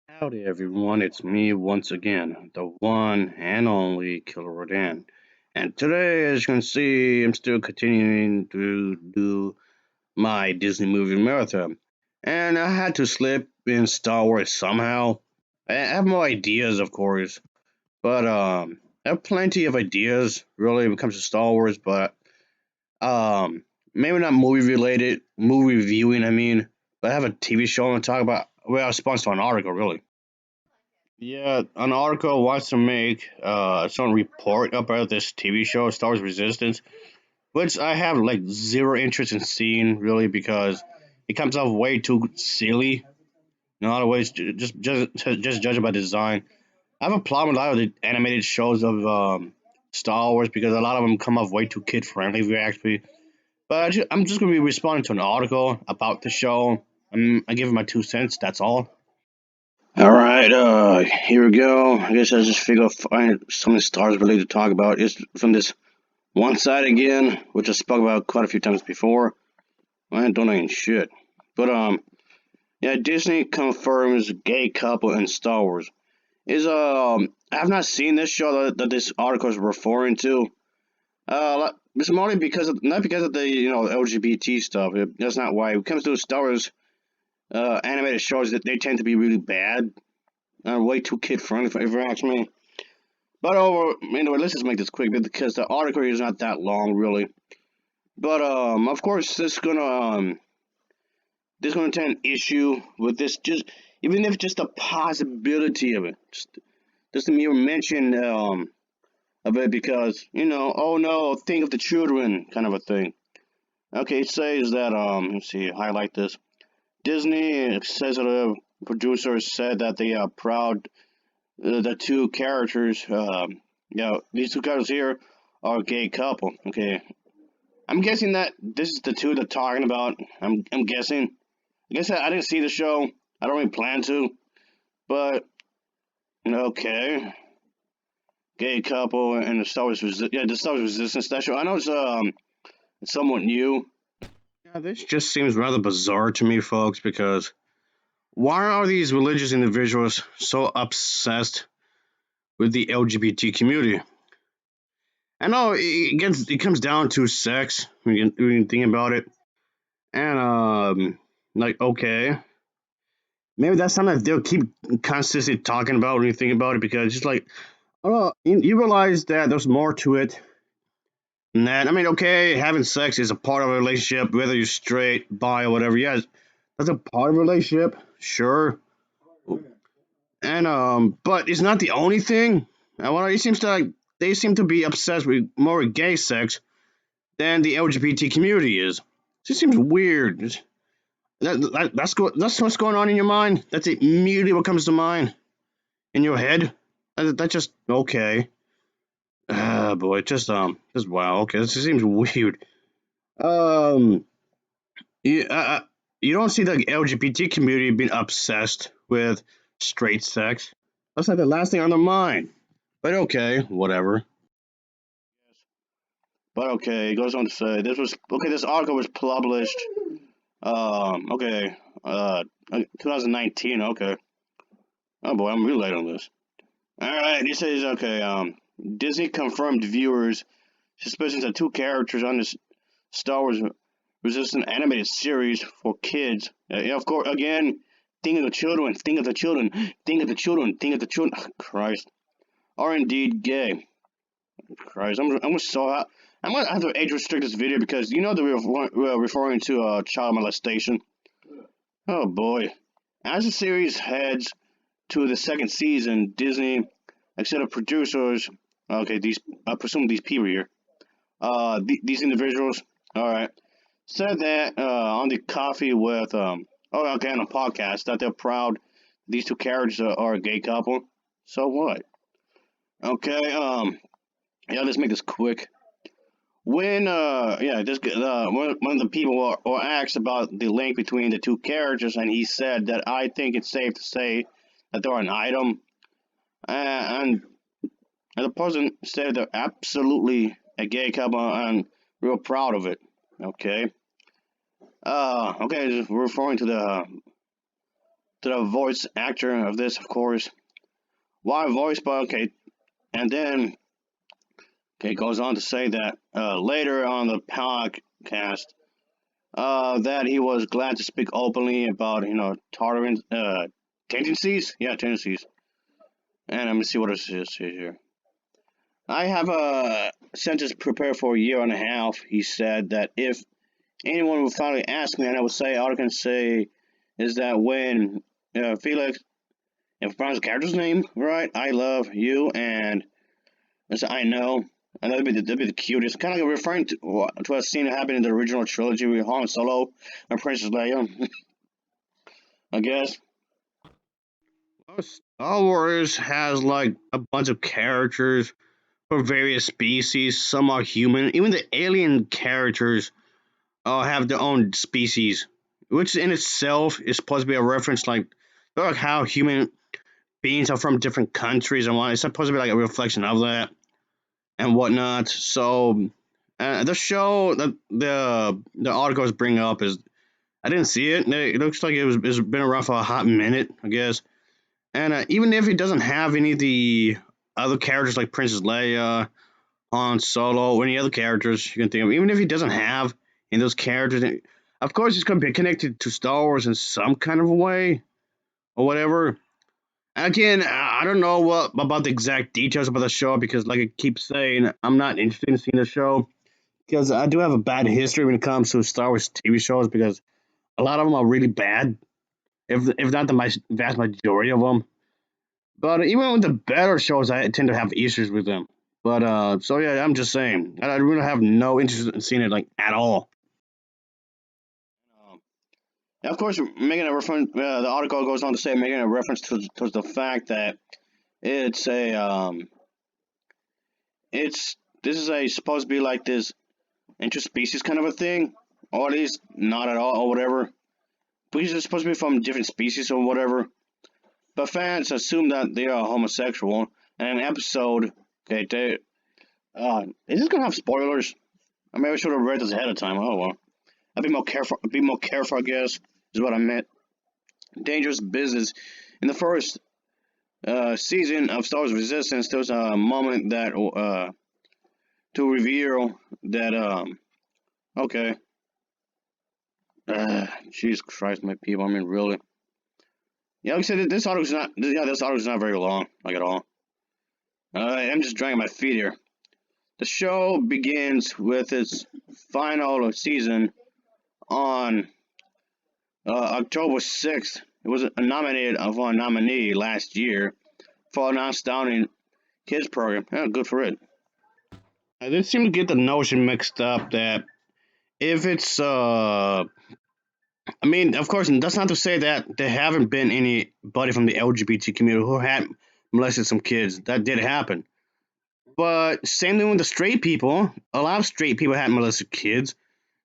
Howdy everyone, it's me once again, the one and only Killer Rodan. And today, as you can see, I'm still continuing to do my Disney movie marathon. And I had to slip in Star Wars somehow. I have more ideas, of course, but I have plenty of ideas really when it comes to Star Wars, but um maybe not movie related, movie reviewing, I mean. But I have a TV show I want to talk about. Well, I was sponsored by an article, really. Yeah, an article wants to make some report about this TV show, Star Wars Resistance, which I have like zero interest in seeing really because it comes off way too silly. In a lot of ways, just judging by design. I have a problem with a lot of the animated shows of Star Wars because a lot of them come off way too kid friendly. If you ask me, but I'm just gonna be responding to an article about the show. I give it my 2 cents. That's all. All right, here we go. I guess I just figure I'll find something stars related to talk about. It's from this one side again, which I spoke about quite a few times before. I don't know shit. But yeah, Disney confirms gay couple in Star Wars. I have not seen this show that this article is referring to. It's only because of not because of the LGBT stuff. That's not why. When it comes to Star Wars animated shows, that they tend to be really bad. Way too kid friendly, if you ask me. But anyway, let's just make this quick because the article is not that long, really. But of course, this gonna take an issue with this. Just even if just the possibility of it, just the mere mention of it, because oh no, think of the children, kind of a thing. Okay, it says that let's see, highlight this. Disney executive producers said that they are proud the two characters, these two characters here are a gay couple. Okay, I'm guessing that this is the two they're talking about. I'm guessing. I guess I didn't see the show. I don't really plan to, but okay, gay couple and the the Star Wars Resistance that show. I know it's somewhat new. Yeah, this just seems rather bizarre to me, folks, because why are these religious individuals so obsessed with the LGBT community? I know it comes down to sex when you think about it, and like okay, maybe that's something that they'll keep constantly talking about when you think about it because it's like, oh, you realize that there's more to it than that. I mean, okay, having sex is a part of a relationship, whether you're straight, bi, or whatever. Yes, that's a part of a relationship, sure, and but it's not the only thing. And what it seems to like they seem to be obsessed with more with gay sex than the LGBT community is. It just seems weird. That's what's going on in your mind. That's immediately what comes to mind in your head. That's just okay. Ah, boy, just wow. Okay, this just seems weird. Um, you, you don't see the LGBT community being obsessed with straight sex. That's like the last thing on their mind. But okay, whatever. But okay, it goes on to say this was okay. This article was published. Okay. 2019. Okay. Oh boy, I'm really late on this. All right. He says okay. Disney confirmed viewers suspicions that two characters on this Star Wars Resistance animated series for kids. Yeah, of course. Again, think of the children. Think of the children. Think of the children. Think of the children. Oh, Christ. Are indeed gay. Christ. I'm so. I'm gonna have to age restrict this video because you know that we're referring to child molestation. Oh boy. As the series heads to the second season, Disney, except producers, okay, these I presume these people here, these individuals, all right, said that on the coffee with oh okay on a podcast that they're proud these two characters are a gay couple. So what? Okay, yeah, let's make this quick. When yeah, this one of the people were asked about the link between the two characters, and he said that I think it's safe to say that they're an item, and the person said they're absolutely a gay couple and real proud of it. Okay. Okay, just referring to the to the voice actor of this, of course. Why voice? But okay, and then okay, goes on to say that later on the podcast that he was glad to speak openly about tolerant tendencies. Yeah, tendencies. And let me see what it says here. I have a sentence prepared for a year and a half. He said that if anyone would finally ask me, and I would say all I can say is that when Felix, if I pronounce the character's name right, I love you, and as I know, and that'd be the cutest. Kind of like referring to a scene that happened in the original trilogy with Han Solo and Princess Leia, I guess. Well, Star Wars has like a bunch of characters for various species. Some are human. Even the alien characters have their own species, which in itself is supposed to be a reference like how human beings are from different countries and whatnot. It's supposed to be like a reflection of that and whatnot. So the show that the articles bring up is I didn't see it. It looks like it's been around for a hot minute, I guess. And even if it doesn't have any of the other characters like Princess Leia, Han Solo, or any other characters you can think of, even if he doesn't have any of those characters, of course it's going to be connected to Star Wars in some kind of a way or whatever. Again, I don't know what about the exact details about the show because, like I keep saying, I'm not interested in seeing the show because I do have a bad history when it comes to Star Wars TV shows because a lot of them are really bad, if not the vast majority of them. But even with the better shows, I tend to have issues with them. But so yeah, I'm just saying, I really have no interest in seeing it like at all. Um, and of course, making a reference, the article goes on to say making a reference to the fact that it's a it's this is a supposed to be like this interspecies kind of a thing, or at least not at all, or whatever. Because it's supposed to be from different species or whatever. But fans assume that they are homosexual. And in an episode, okay, is this gonna have spoilers? I maybe I should have read this ahead of time. Oh well, I'll be more careful. Be more careful, I guess, is what I meant. Dangerous business. In the first season of Star Wars Resistance, there was a moment that to reveal that okay, Jesus Christ, my people. I mean, really. Yeah, like I said, this article is not. Yeah, this article is not very long, like at all. I'm just dragging my feet here. The show begins with its final season on October 6th. It was nominated for a nominee last year for an outstanding kids program. Yeah, good for it. They seem to get the notion mixed up that if it's I mean, of course, that's not to say that there haven't been anybody from the LGBT community who had molested some kids. That did happen. But same thing with the straight people. A lot of straight people had molested kids.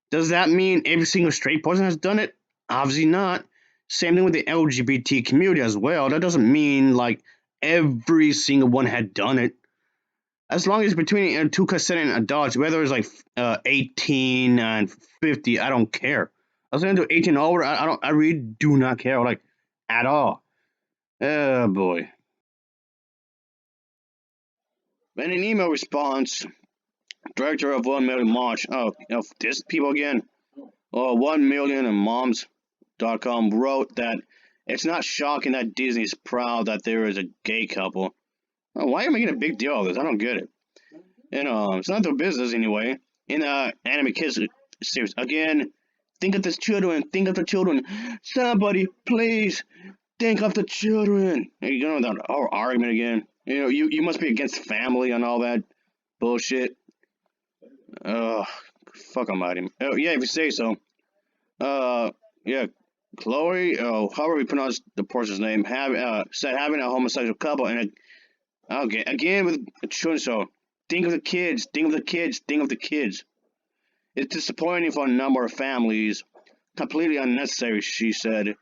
Does that mean every single straight person has done it? Obviously not. Same thing with the LGBT community as well. That doesn't mean like every single one had done it. As long as it's between two consenting adults, whether it's like 18 and 50, I don't care. As long as they're 18 and over, I don't. I really do not care, like at all. Oh boy. In an email response, director of 1 Million March, of this people again, 1 million and moms.com wrote that it's not shocking that Disney's proud that there is a gay couple. Why are you making a big deal of this? I don't get it. It's not their business anyway. In anime kids series, again, think of the children. Think of the children. Somebody, please think of the children. You know that our argument again. You must be against family and all that bullshit. Ugh, fuck almighty. Oh yeah, if you say so. Yeah, Chloe, however we pronounce the person's name, said having a homosexual couple and okay, again with children. So think of the kids, think of the kids, think of the kids. It's disappointing for a number of families. Completely unnecessary, she said.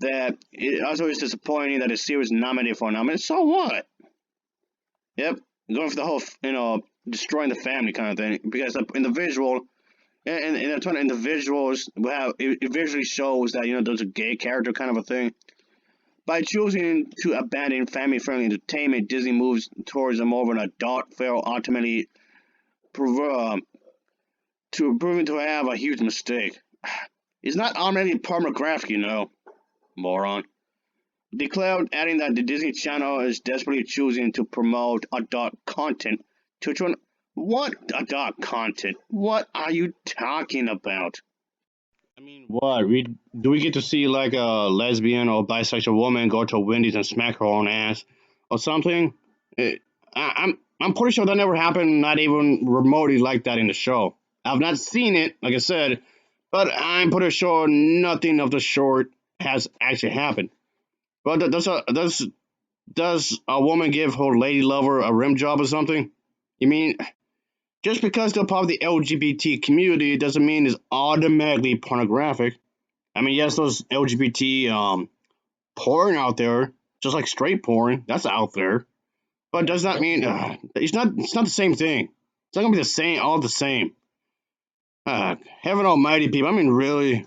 That it also is disappointing that a series nominated for a nomination. So what? Yep, going for the whole, destroying the family kind of thing. Because in the visual, in the visuals, it visually shows that there's a gay character kind of a thing. By choosing to abandon family-friendly entertainment, Disney moves towards a more of an adult film, ultimately prover- proving to have a huge mistake. It's not automatically pornographic, moron. Declared, adding that the Disney Channel is desperately choosing to promote adult content to try. What adult content? What are you talking about? I mean, what? We get to see like a lesbian or bisexual woman go to Wendy's and smack her own ass or something? I'm pretty sure that never happened. Not even remotely like that in the show. I've not seen it, like I said, but I'm pretty sure nothing of the sort has actually happened. But does a woman give her lady lover a rim job or something? You mean just because they're part of the LGBT community doesn't mean it's automatically pornographic? I mean, yes, there's LGBT porn out there, just like straight porn. That's out there, but does that mean it's not the same thing? It's not gonna be the same, all the same. Heaven Almighty, people. I mean, really?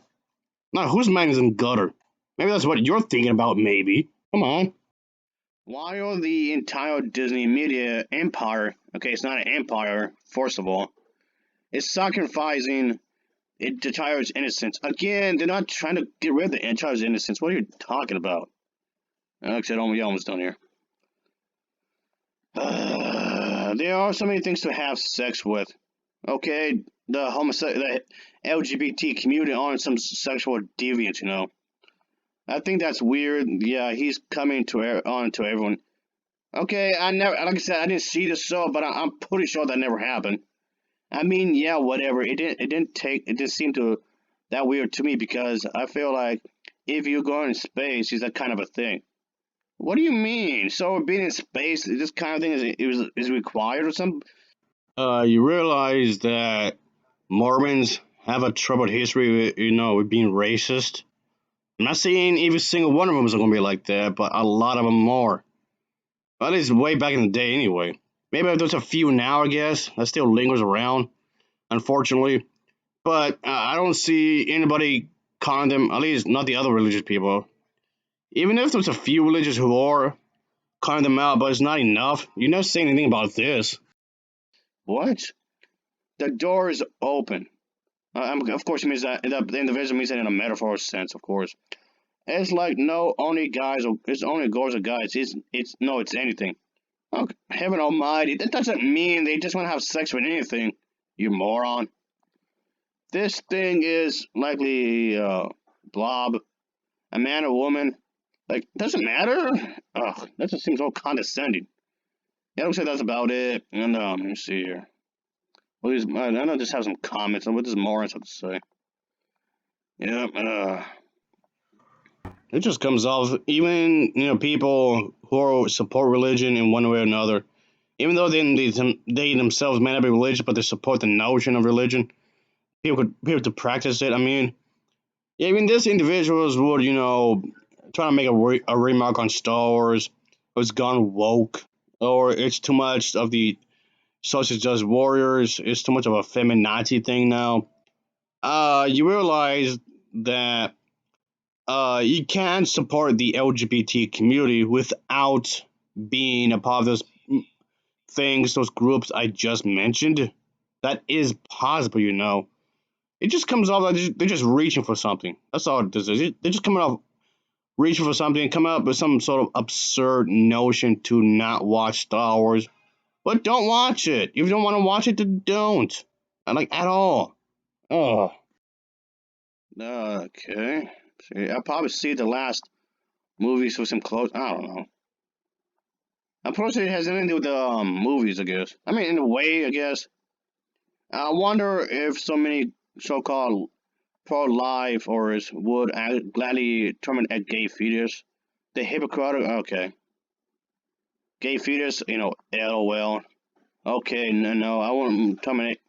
Now, whose mind is in gutter? Maybe that's what you're thinking about. Maybe. Come on. While the entire Disney media empire, okay, it's not an empire, first of all, is sacrificing the child's innocence. Again, they're not trying to get rid of the child's innocence. What are you talking about? Like I said, we almost done here. There are so many things to have sex with. Okay, the LGBT community aren't some sexual deviants. I think that's weird. Yeah, he's coming on to everyone. Okay, I never, like I said, I didn't see the show, but I'm pretty sure that never happened. I mean, yeah, whatever. It didn't seem to that weird to me because I feel like if you go in space, is that kind of a thing. What do you mean? So being in space, this kind of thing is required or something? You realize that Mormons have a troubled history with, with being racist. I'm not saying every single one of them is going to be like that, but a lot of them are. At least way back in the day, anyway. Maybe there's a few now, I guess, that still lingers around, unfortunately. But I don't see anybody calling them, at least not the other religious people. Even if there's a few religious who are calling them out, but it's not enough. You're not saying anything about this. What? The door is open. Of course, it means that the individual means that in a metaphor sense, of course. It's like no, only guys, or it's only girls or guys. It's no, it's anything. Oh, heaven almighty, that doesn't mean they just want to have sex with anything, you moron. This thing is likely blob, a man or woman. Like, doesn't matter? Ugh, that just seems all condescending. Yeah, looks like that's about it. And, let me see here. I know just have some comments on what this morons have to say. Yep, it just comes off, even, people who support religion in one way or another, even though they themselves may not be religious, but they support the notion of religion, people to practice it. I mean, yeah, I mean, these individuals would, try to make a remark on Star Wars, it's gone woke, or it's too much of the social justice warriors, it's too much of a feminazi thing now. You realize that you can support the LGBT community without being a part of those things, those groups I just mentioned. That is possible. It just comes off like they're just reaching for something. That's all it is. They're just coming off reaching for something and coming up with some sort of absurd notion to not watch Star Wars. But don't watch it. If you don't want to watch it, then don't. Like, at all. Oh. Okay. See, I'll probably see the last movies with some clothes. I don't know. I'm pretty sure it has anything to do with the movies, I guess. I mean, in a way, I guess. I wonder if so many so-called pro-lifers would gladly terminate a gay fetus. The hypocrite, okay. Gay fetus, LOL. Okay, no, I won't terminate.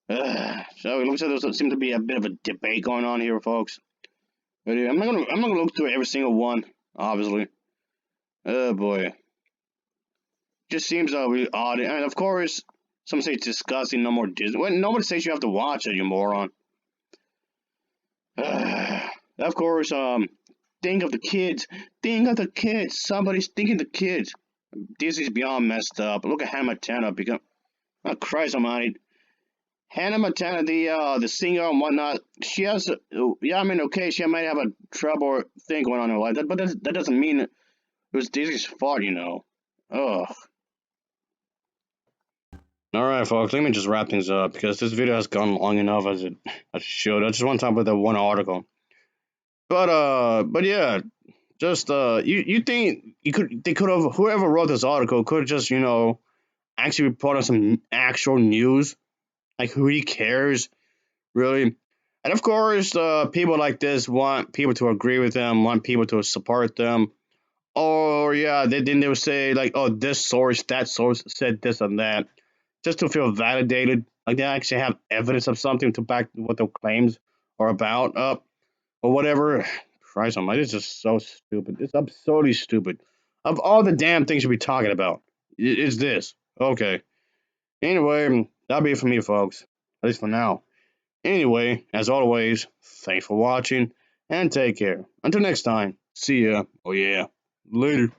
So it looks like there seems to be a bit of a debate going on here, folks. But yeah, I'm not gonna look through every single one, obviously. Oh boy, just seems really odd. And of course, some say it's disgusting. No more Disney. Well, nobody says you have to watch it, you moron. Of course, think of the kids. Think of the kids. Somebody's thinking the kids. This is beyond messed up. Look at Hannah Montana become. Oh Christ Almighty! Hannah Montana, the singer and whatnot. She has, yeah. I mean, okay, she might have a trouble thing going on in her life, but that doesn't mean it was Disney's fault, you know. Ugh. All right, folks. Let me just wrap things up because this video has gone long enough as it should. I just want to talk about that one article. But yeah, just you think they could have whoever wrote this article could just actually report on some actual news. Like who he cares really? And of course, people like this want people to agree with them, want people to support them. Or yeah, they would say like, oh, this source, that source said this and that, just to feel validated. Like they actually have evidence of something to back what their claims are about up or whatever. Christ almighty, it's just so stupid. It's absurdly stupid. Of all the damn things you'll be talking about, it's this. Okay. Anyway, that'll be it for me, folks. At least for now. Anyway, as always, thanks for watching and take care. Until next time, see ya. Oh yeah. Later.